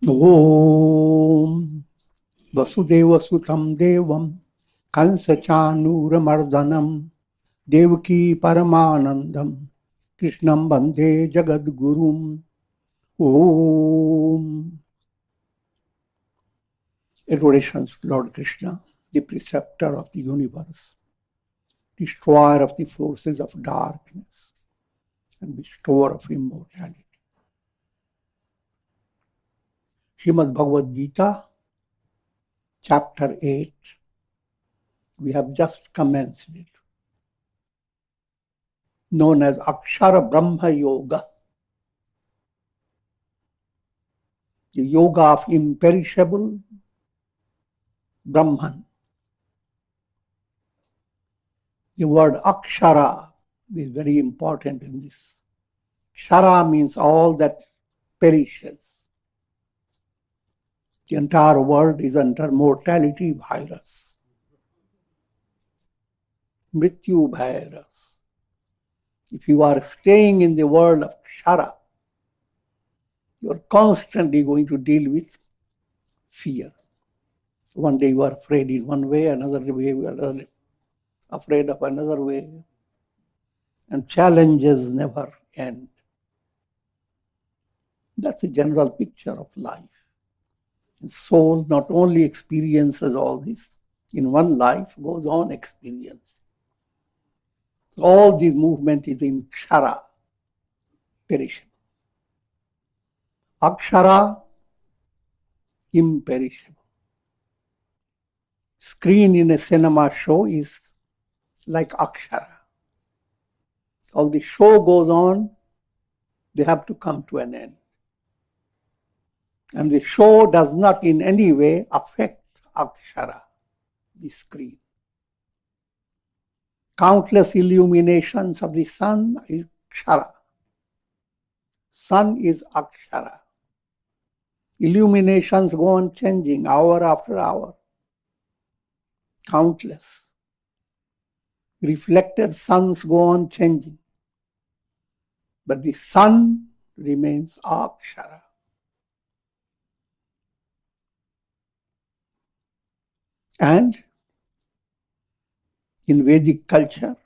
Om Vasudeva Sutam Devam Kansachanuramardhanam Devaki Paramanandam Krishnam Bande Jagadgurum. Om. Adorations to Lord Krishna, the preceptor of the universe, destroyer of the forces of darkness, and bestower of immortality. Srimad Bhagavad Gita, chapter 8. We have just commenced it, known as Akshara Brahma Yoga, the yoga of imperishable Brahman. The word Akshara is very important in this. Kshara means all that perishes. The entire world is under mortality virus, Mrityu virus. If you are staying in the world of Kshara, you are constantly going to deal with fear. One day you are afraid in one way, another way you are afraid of another way. And challenges never end. That's a general picture of life. The soul not only experiences all this, in one life goes on experience. All this movement is in Kshara, perishable. Akshara, imperishable. Screen in a cinema show is like Akshara. All the show goes on, they have to come to an end. And the show does not in any way affect Akshara, the screen. Countless illuminations of the sun is Kshara. Sun is Akshara. Illuminations go on changing hour after hour. Countless. Reflected suns go on changing. But the sun remains Akshara. And in Vedic culture,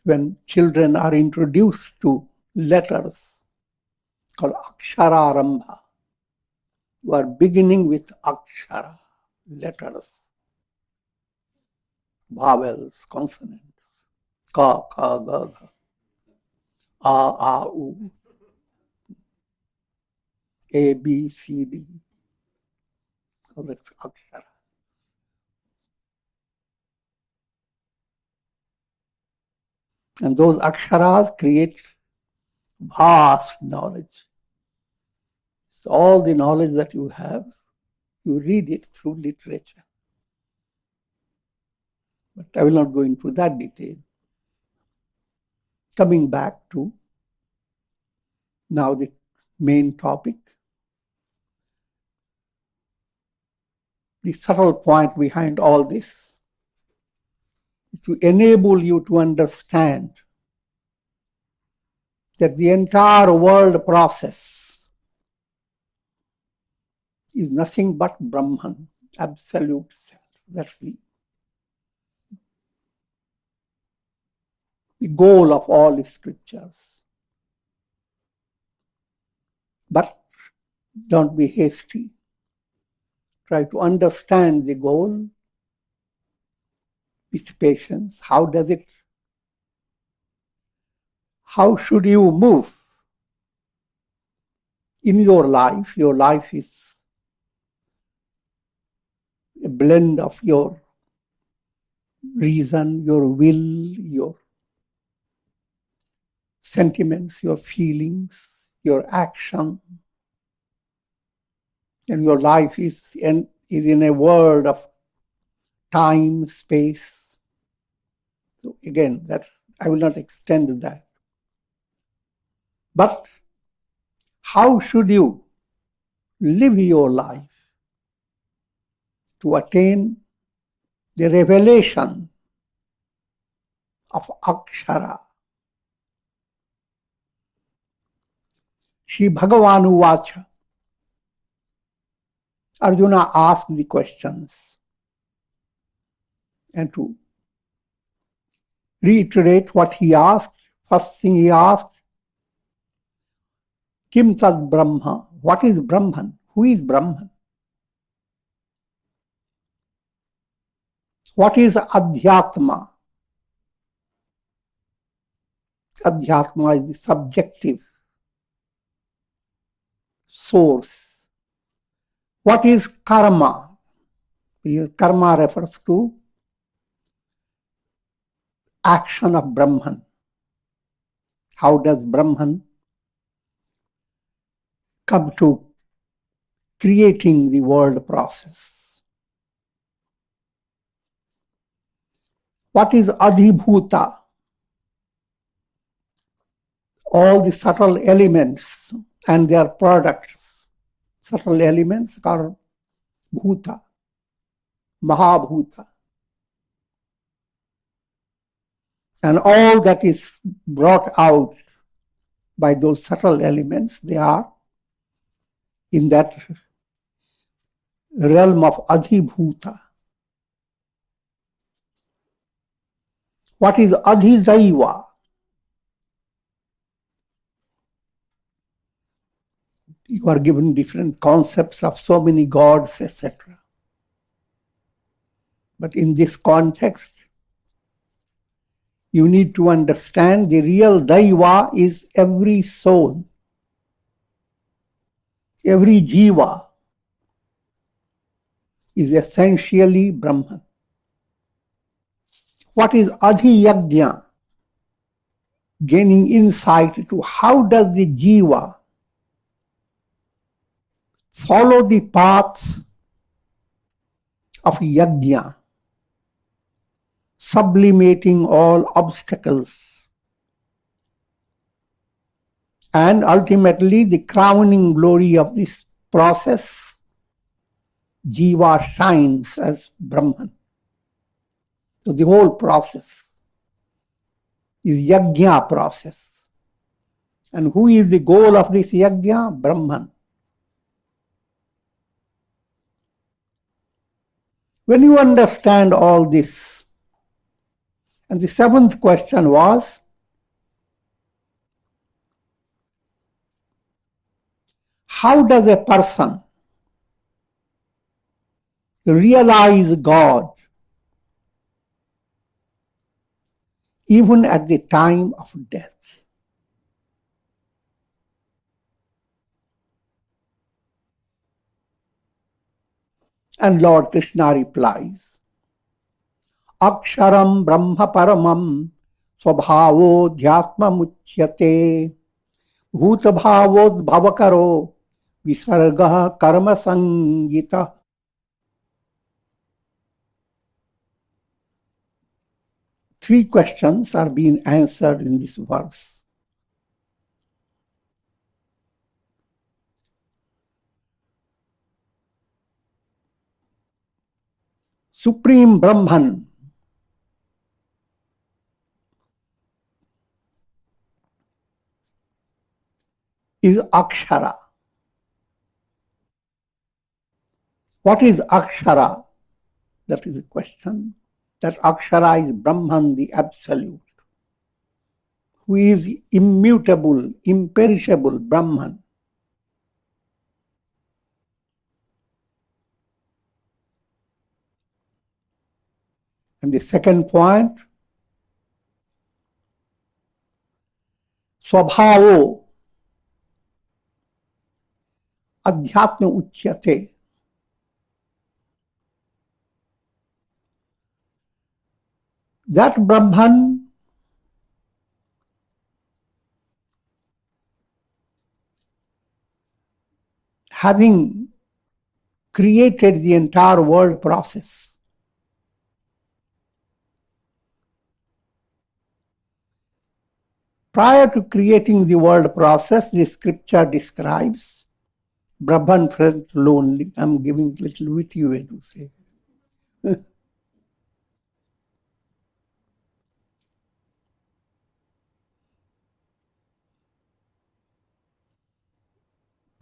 when children are introduced to letters called Akshararambha, you are beginning with Akshara, letters, vowels, consonants, ka, ka, ga, ga, a, u, a, b, c, d. So that's Akshara. And those Aksharas create vast knowledge. So all the knowledge that you have, you read it through literature. But I will not go into that detail. Coming back to now the main topic, the subtle point behind all this, to enable you to understand that the entire world process is nothing but Brahman, absolute self. That's the goal of all scriptures. But don't be hasty. Try to understand the goal with patience. How should you move in your life? Your life is a blend of your reason, your will, your sentiments, your feelings, your action. And your life is in a world of time, space. So again, I will not extend that. But how should you live your life to attain the revelation of Akshara? Shri Bhagavan Uvacha. Arjuna asked the questions. And to reiterate what he asked, first thing he asked, Kim Tad Brahma? What is Brahman? Who is Brahman? What is Adhyatma? Adhyatma is the subjective source. What is karma? Here, karma refers to action of Brahman. How does Brahman come to creating the world process? What is Adhibhuta? All the subtle elements and their products. Subtle elements are bhuta, mahabhuta. And all that is brought out by those subtle elements, they are in that realm of Adhibhuta. What is Adhidaiva? You are given different concepts of so many gods, etc. But in this context, you need to understand the real Daiva is every soul, every jiva is essentially Brahman. What is Adhyatma? Gaining insight to how does the jiva follow the paths of yajna, sublimating all obstacles. And ultimately, the crowning glory of this process, jiva shines as Brahman. So the whole process is yajna process. And who is the goal of this yajna? Brahman. When you understand all this, and the seventh question was, how does a person realize God even at the time of death? And Lord Krishna replies, Aksharam Brahma Paramam Swabhavo Adhyatma Muchyate Bhuta Bhavod Bhavakaro Visarga Karma Sangita. Three questions are being answered in this verse. Supreme Brahman is Akshara. What is Akshara? That is the question. That Akshara is Brahman, the Absolute, who is immutable, imperishable Brahman. And the second point, Swabhavo Adhyatma Uchyate. That Brahman having created the entire world process, prior to creating the world process, the scripture describes Brahman felt lonely. I'm giving a little witty way to say.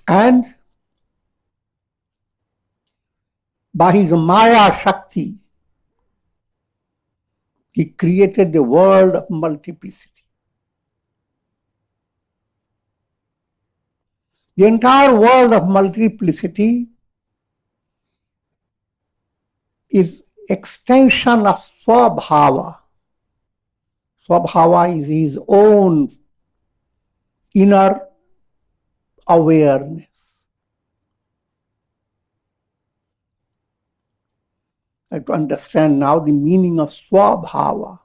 And by his Maya Shakti, he created the world of multiplicity. The entire world of multiplicity is extension of Swabhava. Swabhava is his own inner awareness. I have to understand now the meaning of Swabhava.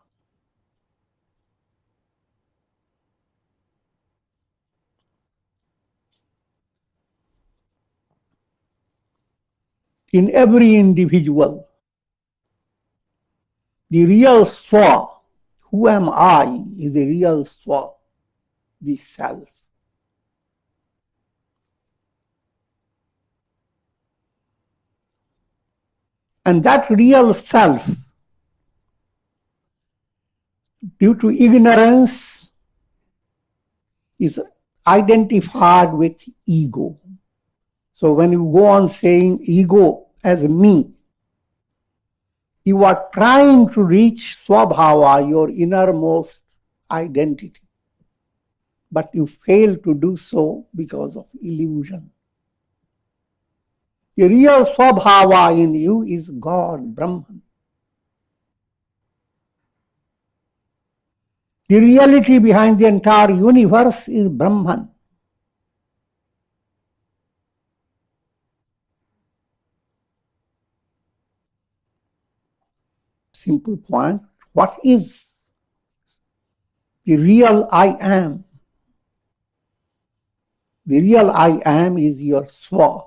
In every individual, the real Swa, who am I, is the real Swa, the self. And that real self, due to ignorance, is identified with ego. So when you go on saying ego as me, you are trying to reach Swabhava, your innermost identity. But you fail to do so because of illusion. The real Swabhava in you is God, Brahman. The reality behind the entire universe is Brahman. Simple point. What is the real I am? The real I am is your Swa.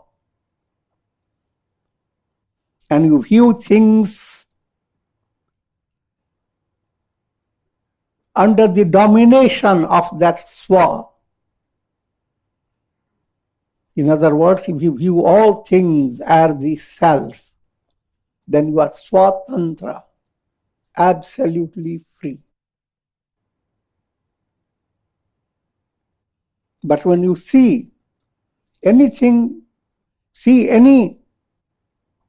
And you view things under the domination of that Swa. In other words, if you view all things as the self, then you are Swatantra, absolutely free. But when you see anything, see any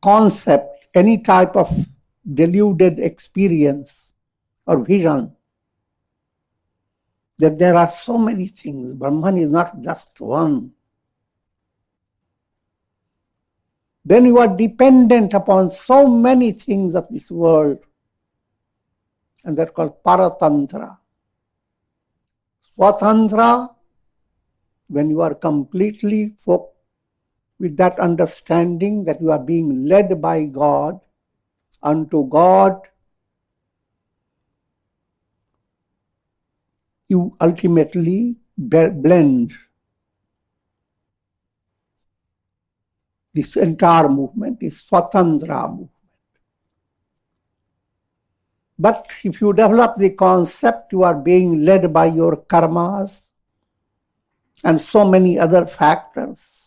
concept, any type of deluded experience or vision, that there are so many things. Brahman is not just one. Then you are dependent upon so many things of this world, and that's called Paratantra. Swatantra, when you are completely with that understanding that you are being led by God unto God, you ultimately blend. This entire movement is Swatantra movement. But if you develop the concept, you are being led by your karmas and so many other factors,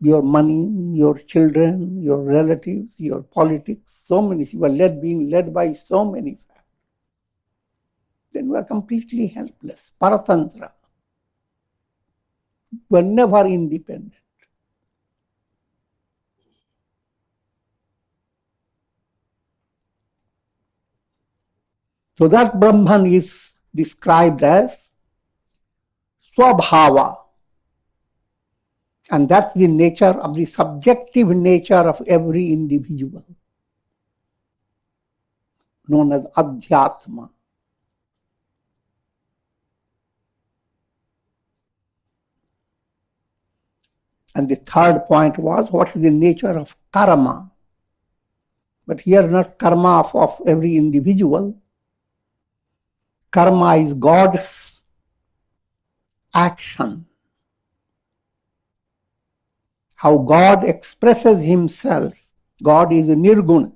your money, your children, your relatives, your politics, so many, you are being led by so many factors. Then you are completely helpless, Paratantra. You are never independent. So that Brahman is described as Swabhava. And that's the nature of the subjective nature of every individual, known as Adhyatma. And the third point was, what is the nature of karma? But here not karma of every individual. Karma is God's action. How God expresses himself. God is nirguna.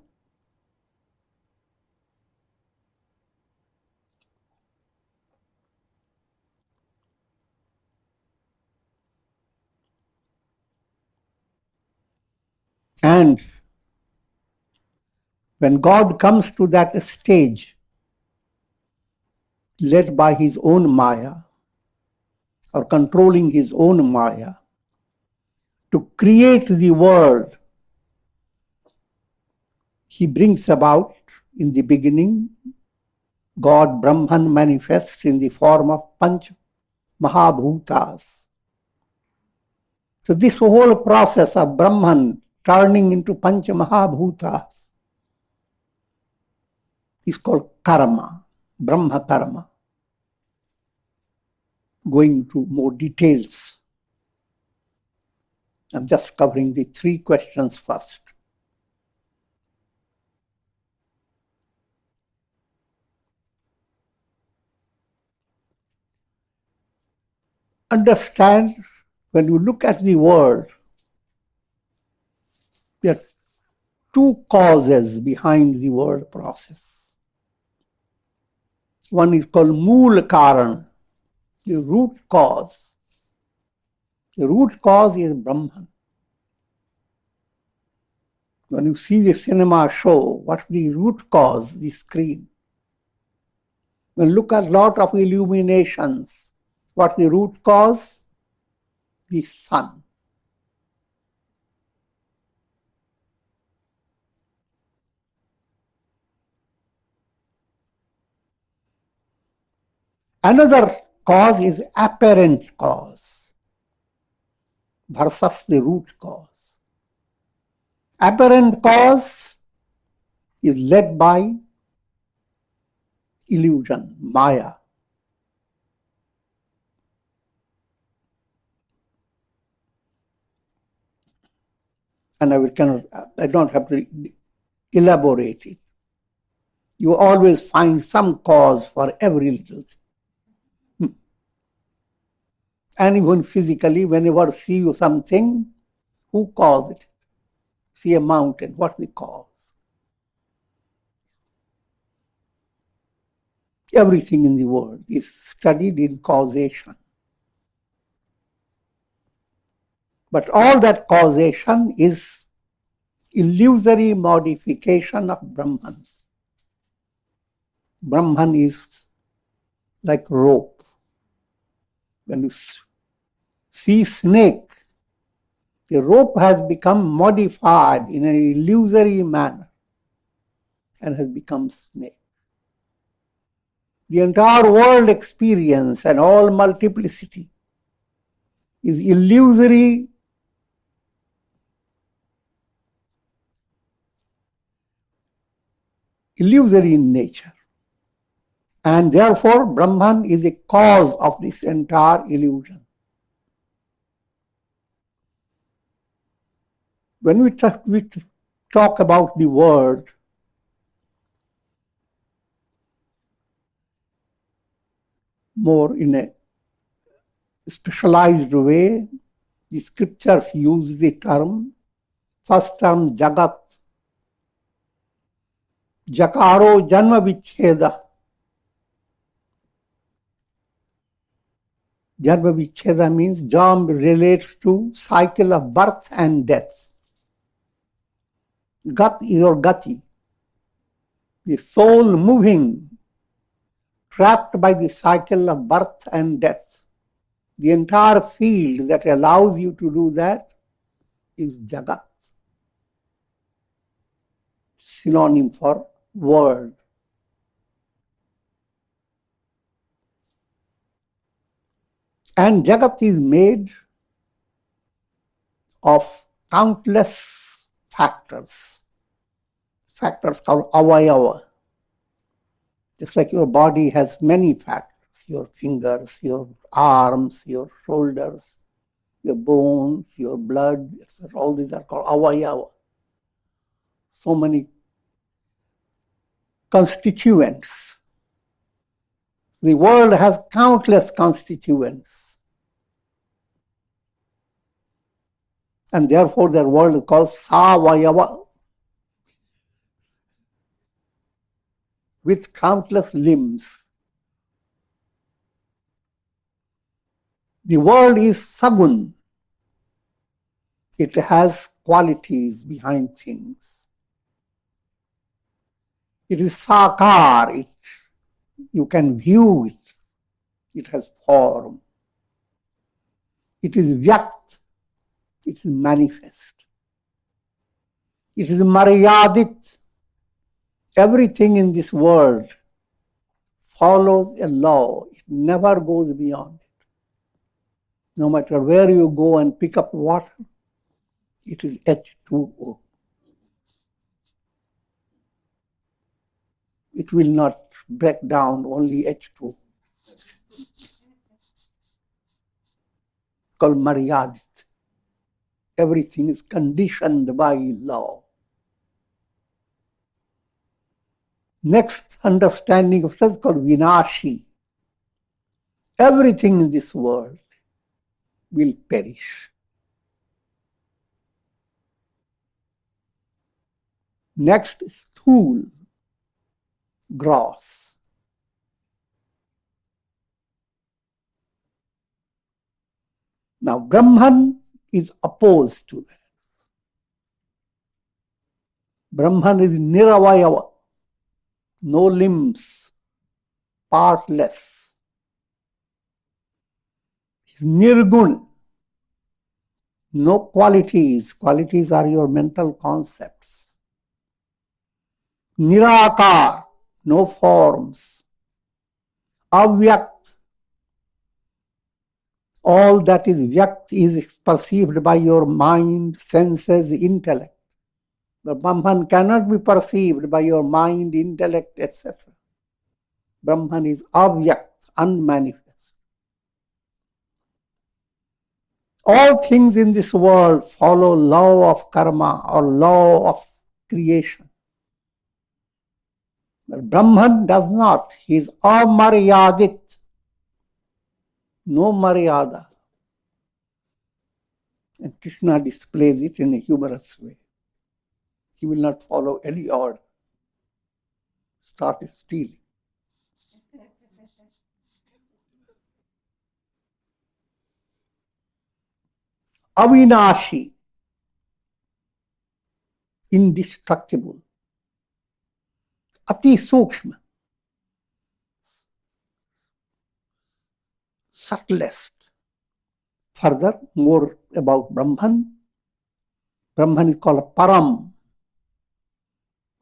And when God comes to that stage, led by his own Maya, or controlling his own maya to create the world. He brings about, in the beginning, God Brahman manifests in the form of Panch Mahabhutas. So this whole process of Brahman turning into Panch Mahabhutas is called karma, Brahma karma. Going into more details, I'm just covering the 3 questions first. Understand, when you look at the world, there are 2 causes behind the world process. One is called Mool Karan, the root cause. The root cause is Brahman. When you see the cinema show, what's the root cause? The screen. When you look at a lot of illuminations, what's the root cause? The sun. Another cause is apparent cause versus the root cause. Apparent cause is led by illusion, maya. And I don't have to elaborate it. You always find some cause for every little thing. And even physically, whenever you see something, who caused it? See a mountain, what's the cause? Everything in the world is studied in causation. But all that causation is illusory modification of Brahman. Brahman is like rope. When you see snake, the rope has become modified in an illusory manner and has become snake. The entire world experience and all multiplicity is illusory in nature. And therefore, Brahman is a cause of this entire illusion. When we talk about the world, more in a specialized way, the scriptures use the term, first term jagat, jakaro janma vicheda. Janma vicheda means jam relates to cycle of birth and death. Gat is your gati, the soul moving, trapped by the cycle of birth and death. The entire field that allows you to do that is jagat, synonym for world. And jagat is made of countless factors called avayava. Just like your body has many factors, your fingers, your arms, your shoulders, your bones, your blood, etc. All these are called avayava. So many constituents. The world has countless constituents. And therefore their world is called savayava, with countless limbs. The world is sagun. It has qualities behind things. It is sakar. You can view it. It has form. It is vyakt. It is manifest. It is maryadit. Everything in this world follows a law. It never goes beyond it. No matter where you go and pick up water, it is H2O. It will not break down, only H2O. Called maryadit. Everything is conditioned by law. Next understanding of self is called vinashi. Everything in this world will perish. Next is sthul, gross. Now Brahman is opposed to that. Brahman is niravayava, no limbs, partless. He is nirgun, no qualities. Qualities are your mental concepts. Nirakar, no forms. Avyakt, all that is vyakt is perceived by your mind, senses, intellect. But Brahman cannot be perceived by your mind, intellect, etc. Brahman is avyakt, unmanifest. All things in this world follow law of karma or law of creation. But Brahman does not. He is amaryadit. No maryada. And Krishna displays it in a humorous way. He will not follow any order. Start stealing. Avinashi, indestructible. Ati sukshma, subtlest. Further, more about Brahman. Brahman is called param,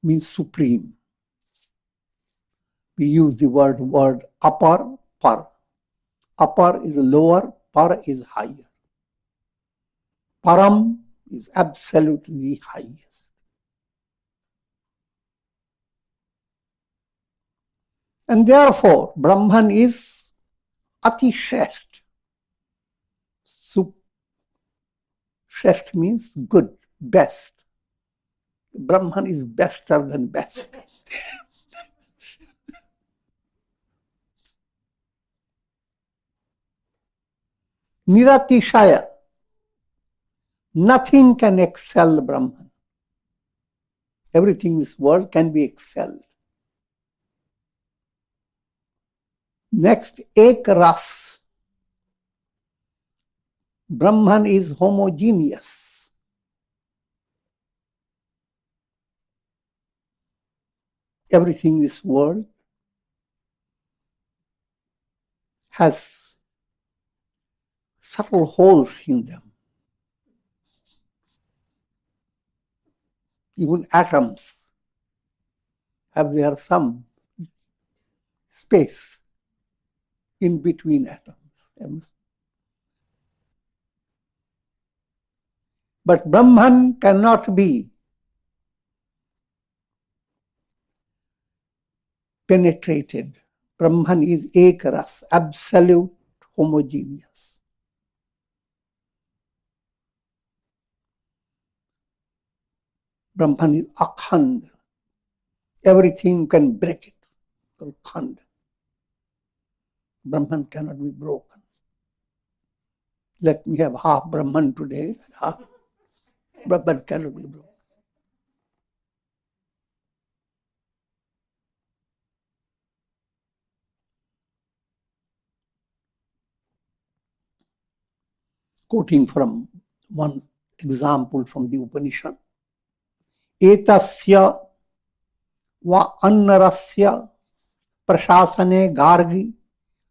means supreme. We use the word upper, par. Upper is lower, par is higher. Param is absolutely highest. And therefore, Brahman is atishesht. Shesht means good, best. Brahman is bester than best. Niratishaya. Nothing can excel Brahman. Everything in this world can be excelled. Next, ek ras. Brahman is homogeneous. Everything in this world has subtle holes in them. Even atoms have there some space in between atoms. But Brahman cannot be penetrated. Brahman is ekras, absolute, homogeneous. Brahman is akhand. Everything can break it. Akhand. Brahman cannot be broken. Let me have half Brahman today, half Brahman cannot be broken. Quoting from one example from the Upanishad. Etasya va annarasya prashasane gargi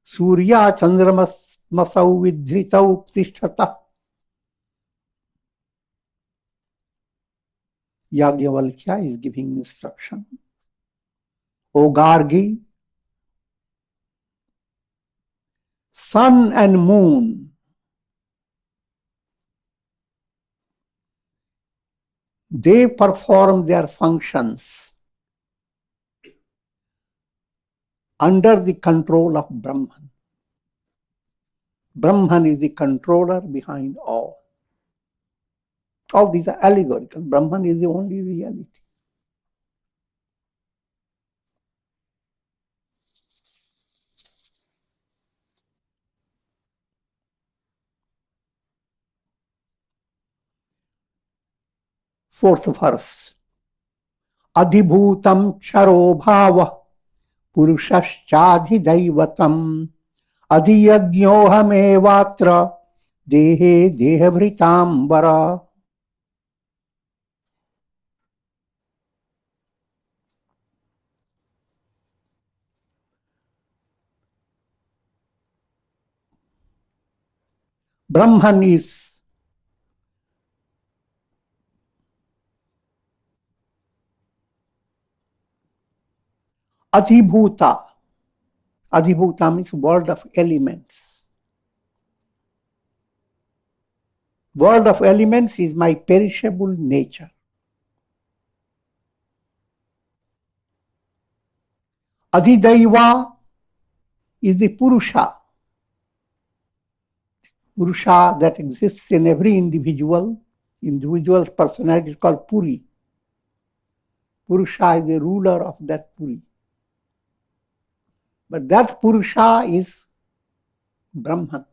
surya chandramas masau vidhritau tishtata. Yagyavalkya is giving instruction. O Gargi, sun and moon, they perform their functions under the control of Brahman. Brahman is the controller behind all. All these are allegorical. Brahman is the only reality. Fourth verse. Adhibhutam ksharo bhava purushashchadhidaivatam adhiyajñohamevatra dehe dehavritambara. Brahman is Adhibhuta. Adhibhuta means world of elements. World of elements is my perishable nature. Adhidaiva is the Purusha. Purusha that exists in every individual. Individual's personality is called Puri. Purusha is the ruler of that Puri. But that Purusha is Brahman.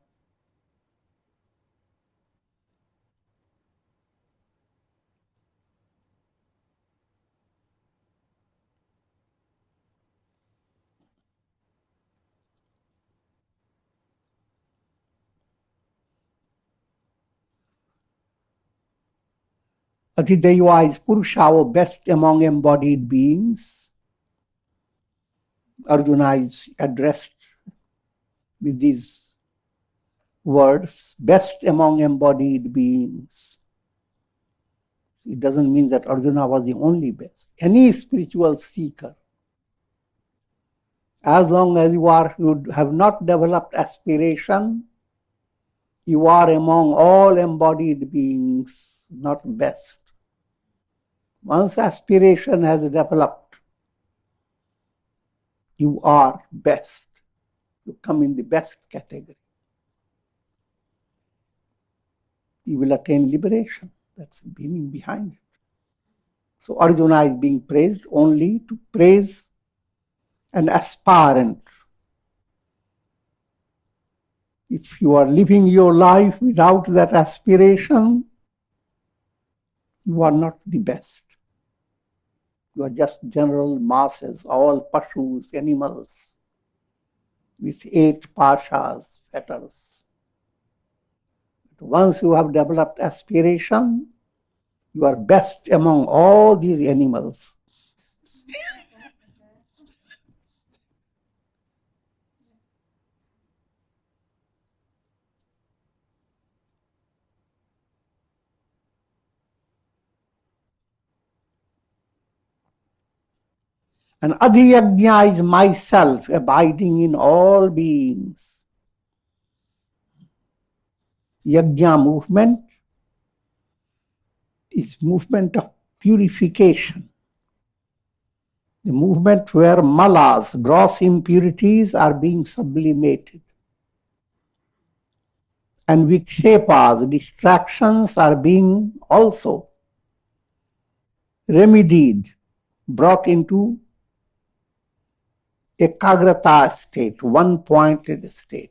Adhidaiva is Purusha, or best among embodied beings. Arjuna is addressed with these words, best among embodied beings. It doesn't mean that Arjuna was the only best. Any spiritual seeker, as long as you have not developed aspiration, you are among all embodied beings, not best. Once aspiration has developed, you are best. You come in the best category. You will attain liberation. That's the meaning behind it. So Arjuna is being praised only to praise an aspirant. If you are living your life without that aspiration, you are not the best. You are just general masses, all pashus, animals, with 8 pashas, fetters. But once you have developed aspiration, you are best among all these animals. And Adhyatma is myself abiding in all beings. Yajna movement is movement of purification. The movement where malas, gross impurities, are being sublimated. And vikshepas, distractions, are being also remedied, brought into ekagrata state, one-pointed state.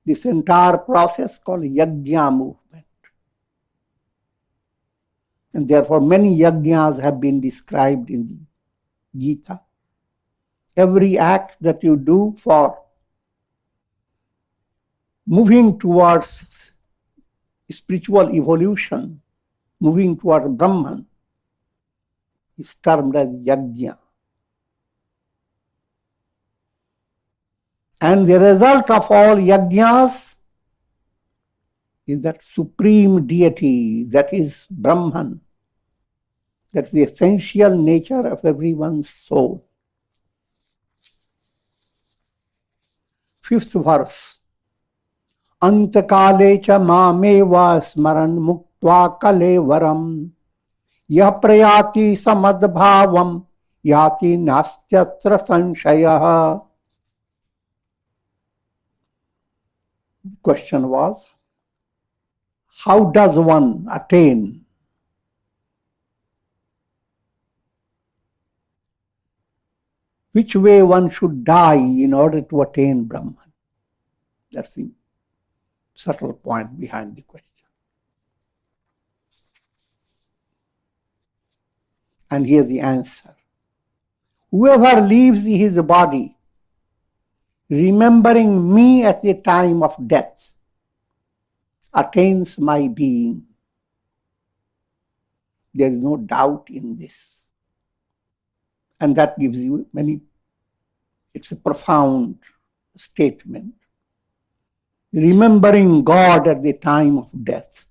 This entire process called yajna movement. And therefore many yajnas have been described in the Gita. Every act that you do for moving towards spiritual evolution, moving towards Brahman, is termed as yajna. And the result of all yajnas is that Supreme Deity, that is Brahman. That's the essential nature of everyone's soul. Fifth verse. Antakale cha mameva smaran muktva kalevaram yah prayati samadbhavam yati nastyatra sanshayah. The question was, how does one attain which way one should die in order to attain Brahman? That's the subtle point behind the question. And here's the answer. Whoever leaves his body, remembering me at the time of death, attains my being. There is no doubt in this. And that gives you it's a profound statement. Remembering God at the time of death.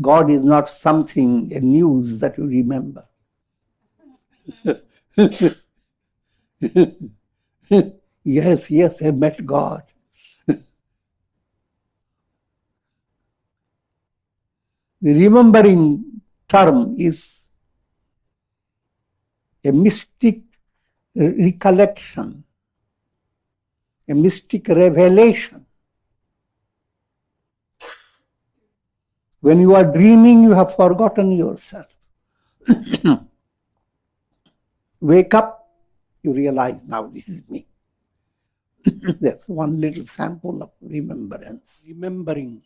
God is not something, a news that you remember. Yes, I met God. The remembering term is a mystic recollection, a mystic revelation. When you are dreaming, you have forgotten yourself. Wake up, you realize, now this is me. That's one little sample of remembrance. Remembering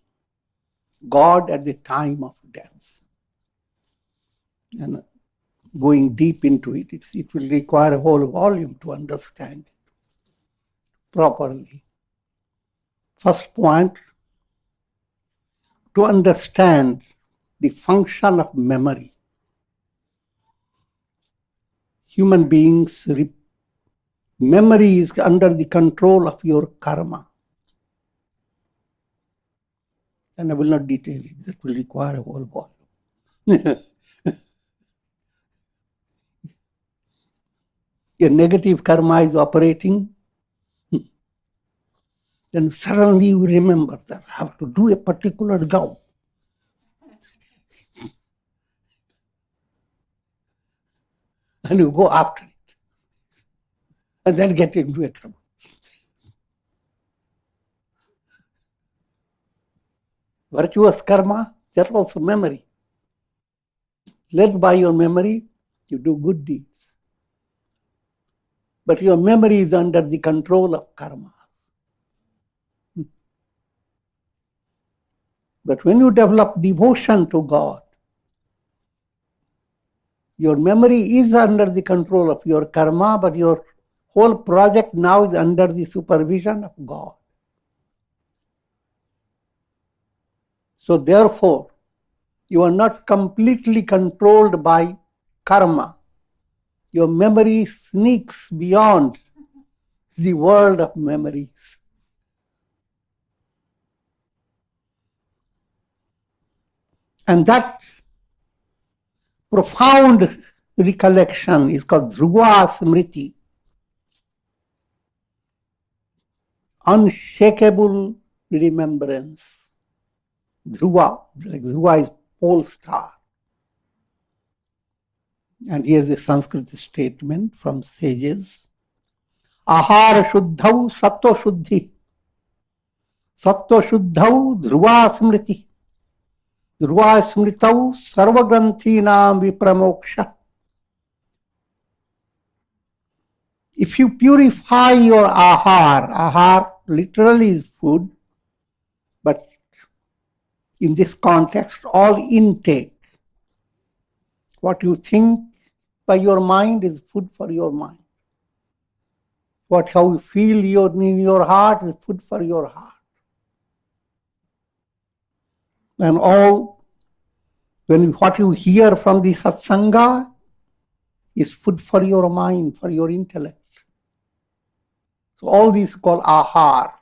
God at the time of death. And going deep into it, it will require a whole volume to understand it properly. First point, to understand the function of memory. Human beings, memory is under the control of your karma. And I will not detail it, that will require a whole volume. Your negative karma is operating, then suddenly you remember that I have to do a particular job. And you go after it. And then get into a trouble. Virtuous karma, that's also memory. Led by your memory, you do good deeds. But your memory is under the control of karma. But when you develop devotion to God, your memory is under the control of your karma, but your whole project now is under the supervision of God. So therefore, you are not completely controlled by karma. Your memory sneaks beyond the world of memories. And that profound recollection is called Dhruva Smriti. Unshakable remembrance. Dhruva, like Dhruva is pole star. And here's a Sanskrit statement from sages. Ahara shuddhau sattva shuddhi. Sattva shuddhau dhruva smriti. Dhruva smritau sarvagranthina vipramoksha. If you purify your ahar literally is food, but in this context, all intake. What you think by your mind is food for your mind. How you feel in your heart is food for your heart. And what you hear from the satsanga is food for your mind, for your intellect. All these called ahar.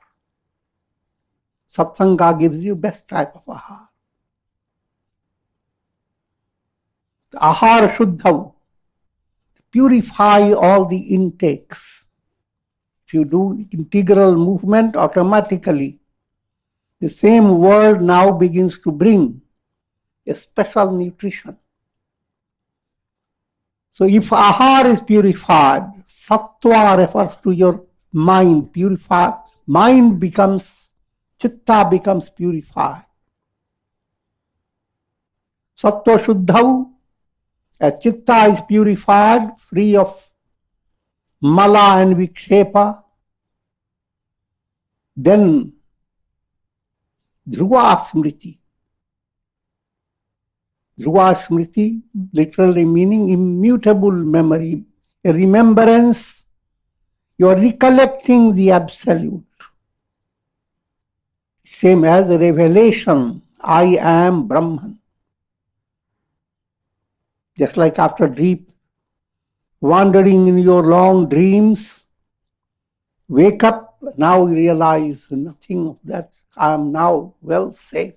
Satsanga gives you best type of ahar. Ahar shuddhav. Purify all the intakes. If you do integral movement, automatically the same world now begins to bring a special nutrition. So if ahar is purified, sattva refers to your mind, purified. Mind becomes, chitta becomes purified. Sattva shuddhav, as chitta is purified, free of mala and vikshepa, then dhruva smriti. Dhruva smriti, literally meaning immutable memory, a remembrance. You are recollecting the absolute. Same as a revelation, I am Brahman. Just like after deep wandering in your long dreams, wake up, now you realize nothing of that. I am now well safe.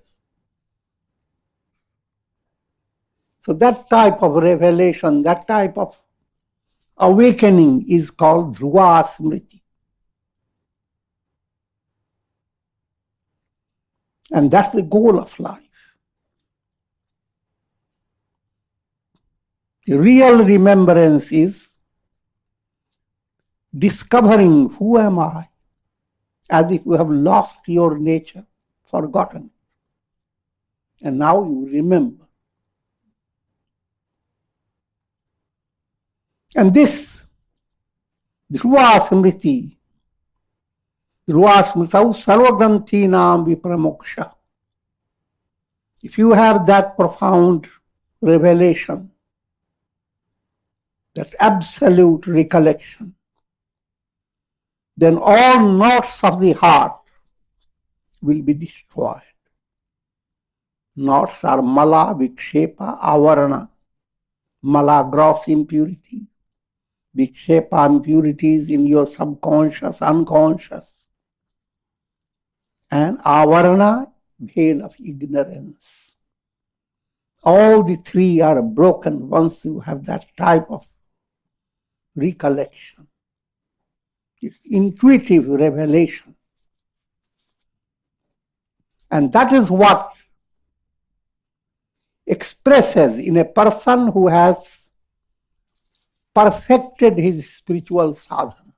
So that type of revelation, that type of awakening is called dhruva smriti. And that's the goal of life. The real remembrance is discovering who am I, as if you have lost your nature, forgotten. And now you remember. And this dhruva smriti, dhruva smritau sarvagrantinam vipramoksha. If you have that profound revelation, that absolute recollection, then all knots of the heart will be destroyed. Knots are mala, vikshepa, avarana. Mala, gross impurity. Vikshepa, impurities in your subconscious, unconscious. And avarana, veil of ignorance. All the three are broken once you have that type of recollection. It's intuitive revelation. And that is what expresses in a person who has perfected his spiritual sadhana.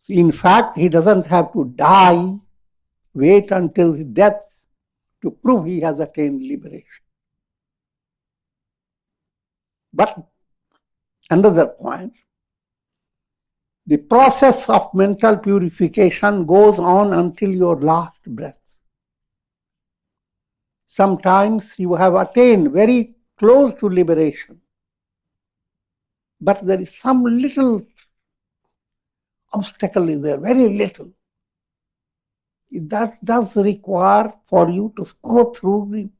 In fact, he doesn't have to die, wait until his death to prove he has attained liberation. But another point, the process of mental purification goes on until your last breath. Sometimes you have attained very close to liberation, but there is some little obstacle is there, very little. That does require for you to go through the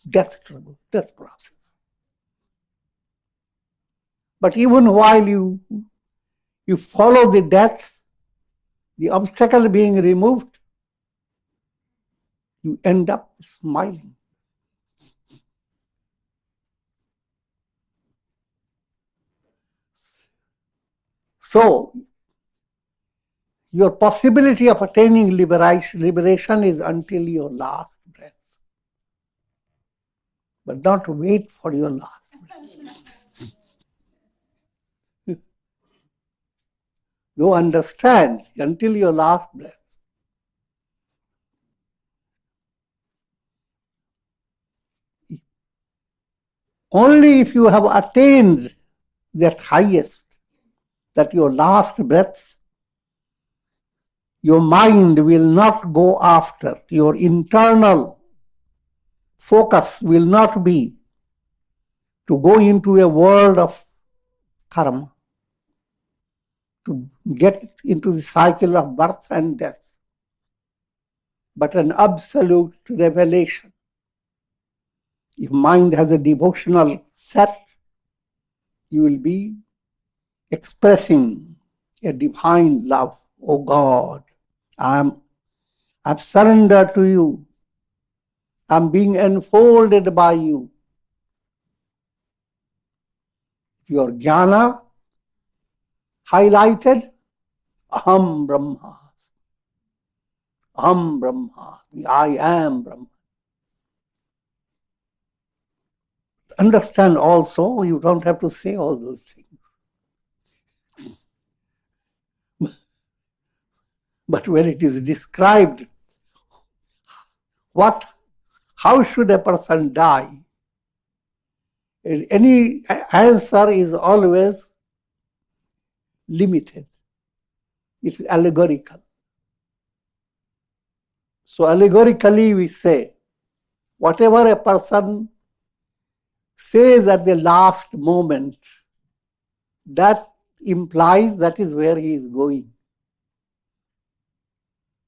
death struggle, death process. But even while you follow the death, the obstacle being removed, you end up smiling. So, your possibility of attaining liberation is until your last breath. But not wait for your last breath. Though understand until your last breath. Only if you have attained that highest, that your last breath, your mind will not go after, your internal focus will not be to go into a world of karma, to get into the cycle of birth and death, but an absolute revelation. If mind has a devotional set, you will be expressing a divine love. Oh God, I've surrendered to you. I'm being enfolded by you. Your gana highlighted, Aham Brahma. Aham Brahma. I am Brahma. Understand also, you don't have to say all those things. But when it is described, how should a person die? Any answer is always limited. It's allegorical. So allegorically we say, whatever a person says at the last moment, that implies that is where he is going.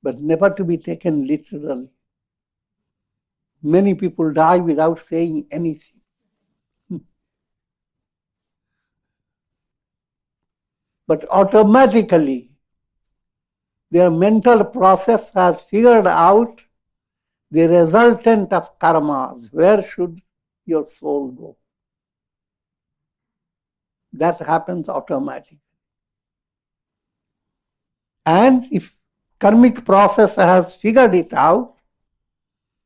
But never to be taken literally. Many people die without saying anything. But automatically, their mental process has figured out the resultant of karmas. Where should your soul go? That happens automatically. And if karmic process has figured it out,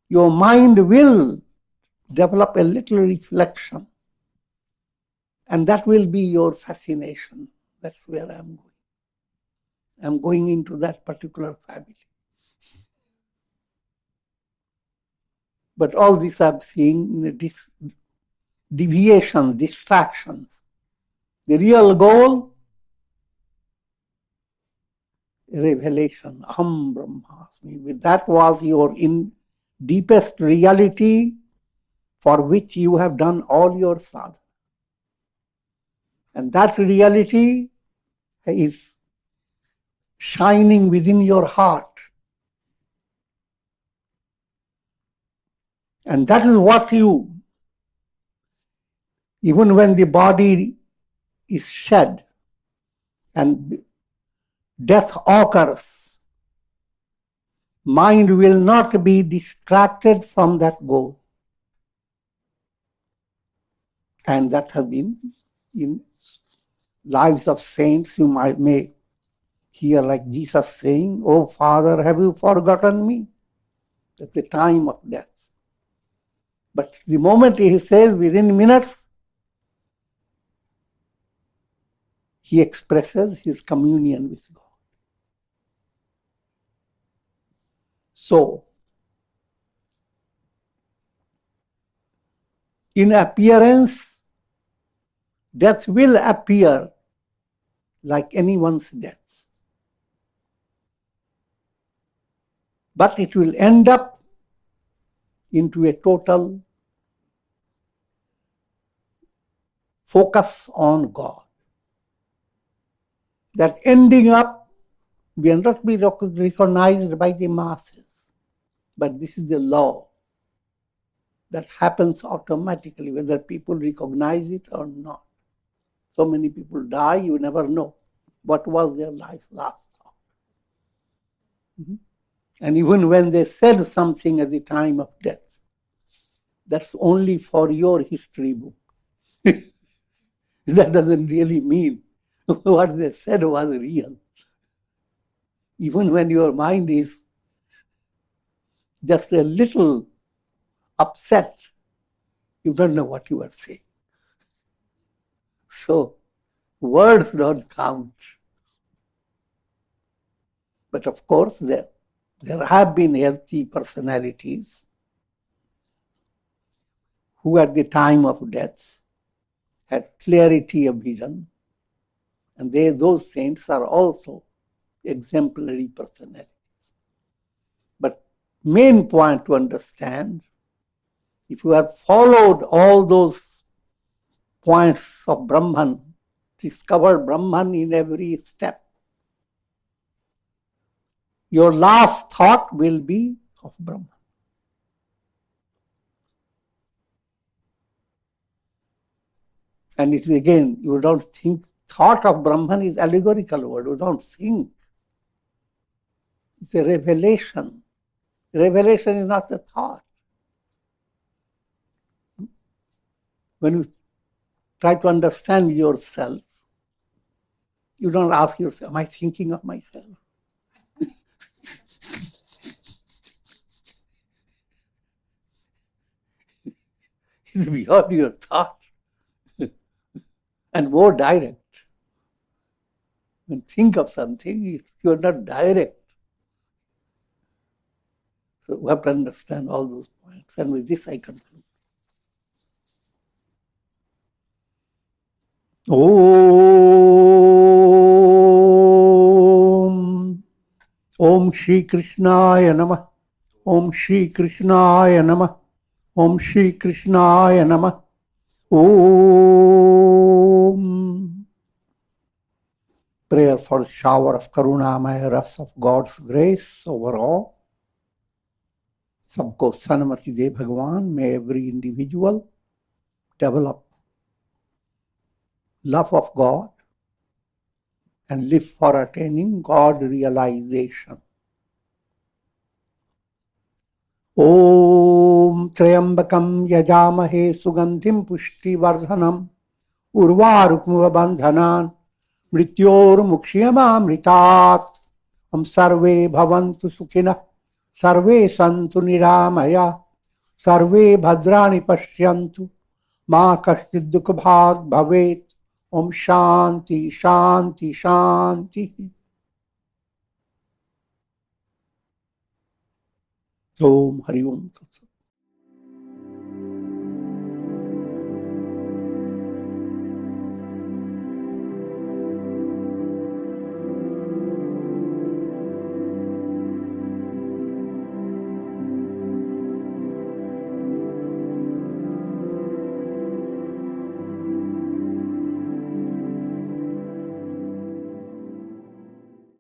your mind will develop a little reflection. And that will be your fascination. That's where I'm going. I'm going into that particular family. But all this I'm seeing deviations, distractions. The real goal, revelation, Aham Brahmasmi. That was your deepest reality for which you have done all your sadhana. And that reality is shining within your heart. And that is what even when the body is shed and death occurs, mind will not be distracted from that goal. And that has been in lives of saints. You may hear like Jesus saying, "Oh Father, have you forgotten me?" At the time of death. But the moment he says, within minutes, he expresses his communion with God. So, in appearance, death will appear like anyone's death. But it will end up into a total focus on God. That ending up will not be recognized by the masses. But this is the law that happens automatically, whether people recognize it or not. So many people die, you never know what was their life's last thought. Mm-hmm. And even when they said something at the time of death, that's only for your history book. That doesn't really mean what they said was real. Even when your mind is just a little upset, you don't know what you are saying. So, words don't count. But of course, there have been healthy personalities who at the time of death had clarity of vision. And those saints are also exemplary personalities. But main point to understand, if you have followed all those points of Brahman, discovered Brahman in every step, your last thought will be of Brahman. And it is again, you don't thought of Brahman is allegorical word. We don't think. It's a revelation. Revelation is not the thought. When you try to understand yourself, you don't ask yourself, am I thinking of myself? It's beyond your thought and more direct. When you think of something, you're not direct. So we have to understand all those points. And with this I conclude. Om Shri Krishnaya Namah. Om Shri Krishnaya Namah. Om Shri Krishnaya Namah. Om. Prayer for the shower of Karunamaya Ras of God's grace over all. Sabko Sanamati De Bhagavan. May every individual develop love of God and live for attaining God realization. Om Trayambakam Yajamahe Sugandhim Pushti Vardhanam Urvarukmuva Bandhanan Mrityor Mukshiyama Mritat Am Sarve Bhavantu Sukhina Sarve Santu Niramaya Sarve Bhadrani Pashyantu Ma Kashchid Dukha Bhag Bhavet. Om Shanti, Shanti, Shanti. Om Hari Om.